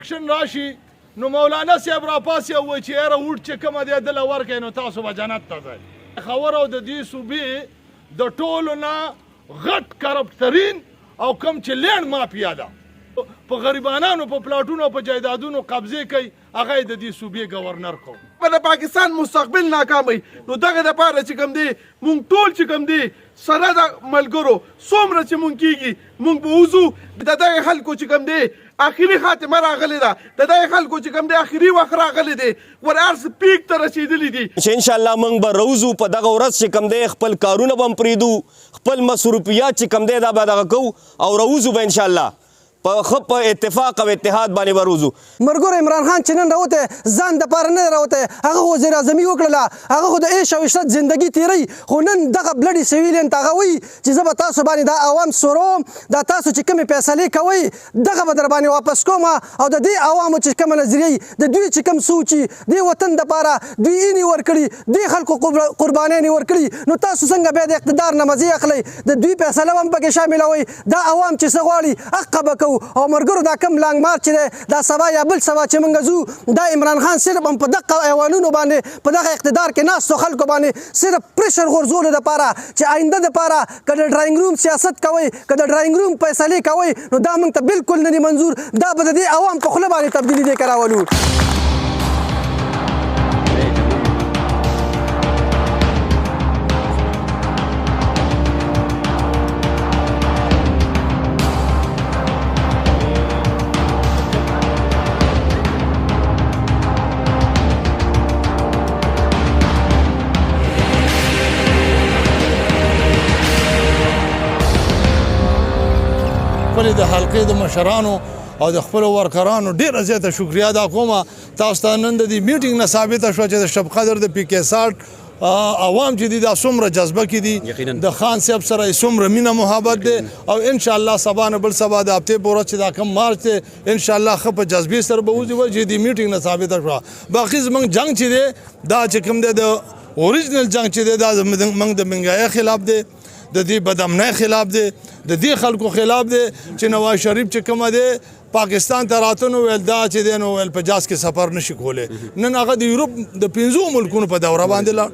اکشن راشي نو مولانا صاحب راپاسې او وایي چې یاره ووټ چې کومه دی دله ورکړئ نو تاسو به جنت ته ځئ. خبره او د دې صوبې د ټولو نه غټ کرپټ ترین او کم چې لینډ مافیا ده په غریبانانو په پلاټونو په جایدادونو قبضې کوي هغه یې د دې صوبې ګورنر کو. د پاکستان مستقبل ناکام وي نو دغه دپاره چې کوم دی مونږ ټول چې کوم دی سره د ملګرو څومره چې مونږ کېږي مونږ به وځو د دغه خلکو چې کوم دی آخري خاتمه راغلې ده د دغه خلکو چې کوم دی آخري وخت راغلی دی ور هر څه پیک ته رسېدلي دي چې انشاءالله موږ به روزو په دغه ورځ چې کوم دی خپل کارونه به هم پرېږدو خپل مصروفیات چې کوم دی دا به دغه کوو او روزو به انشاءالله په اتفاق او اتحاد باندې وروزو. مرګور عمران خان چې نن راوته ځان د پاره نه راوته هغه وزیر اعظمي وکړله هغه خو د عیش او عشرت زندگی تیری خو نن دغه بلډي سویلین ته هغه وایي چې زه به تاسو باندې دا عوام سوروم دا تاسو چې کومې فیصلې کوئ دغه به در باندې واپس کوم او د دې عوامو چې کومه نظریه د دوی چې کوم سوچي دې وطن دپاره دوی اینې ورکړي دې خلکو قربانیانې ورکړي نو تاسو څنګه بیا د اقتدار نه مزې اخلئ د دوی فیصله هم پکې شاملوئ دا عوام چې څه غواړي حقه به کوو او مرګرو دا کم لانګ مارچ دی دا سبا یا بل سبا چې موږ ځو دا عمران خان صرف هم په دغه ایوانونو باندې په دغه اقتدار کې ناستو خلکو باندې صرف پریشر غورځولو دپاره چې آینده دپاره که د ډرایینګ روم سیاست کوئ که د ډرایینګ روم فیصلې کوئ نو دا موږ ته بلکل نه دي منظور دا به د دې عوام په خوله باندې تبدیلي دی که راولو. خپلې د حلقې د مشرانو او د خپلو ورکرانو ډېره زیاته شکریا ادا کومه تاسو ته نن د دې میټینګ نه ثابته شوه چې د شب قدر د پي کې 60 عوام چې دي دا څومره جذبه کې دي د خان صاحب سره یې څومره مینه محبت دی او انشاءالله سبا نه بل سبا د هفتې په ورځ چې دا کم مارچ دی انشاءالله ښه په جذبې سره به وځي چې دې میټینګ نه ثابته شوه. باقي زموږ جنګ چې دی دا چې کوم دی د اوریجنل جنګ چې دی دا زموږ د منګایۍ خلاف دی د دې بدامنۍ خلاف دی د دې خلکو خلاف دی چې نواز شریف چې کومه دی پاکستان ته راته نو ویل دا چې دی نو ویل په جاز کې سفر نشي کولی نن هغه د یورپ د 15 ملکونو په دوره باندې لاړ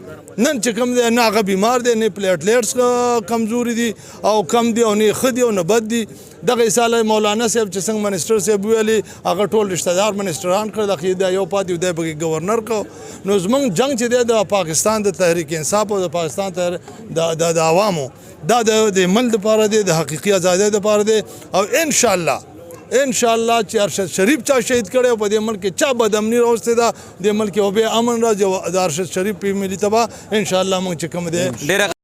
نن چې کوم دی نه هغه بیمار دی نه پلیټلیټس کمزوري دي او کم دي او نه ښه دي او نه بد دي دغه حساله مولانا صاحب چې څنګه منسټر صاحب ویلي هغه ټول رشتہ دار منسټران کړل خو دا یو پاتې دی به گورنر کو نو زمونږ جنگ چې دی د پاکستان د تحریک انصاف او د پاکستان د عوامو دا د ملک لپاره دی د حقیقي ازادۍ لپاره دی او ان شاء الله چې ارشد شریف چا شهید کړی او په دې ملک کې چا بدامني راوستې ده دې ملک کې به امن راځي د ارشد شریف په ملي تبا ان شاء الله موږ چې کوم دی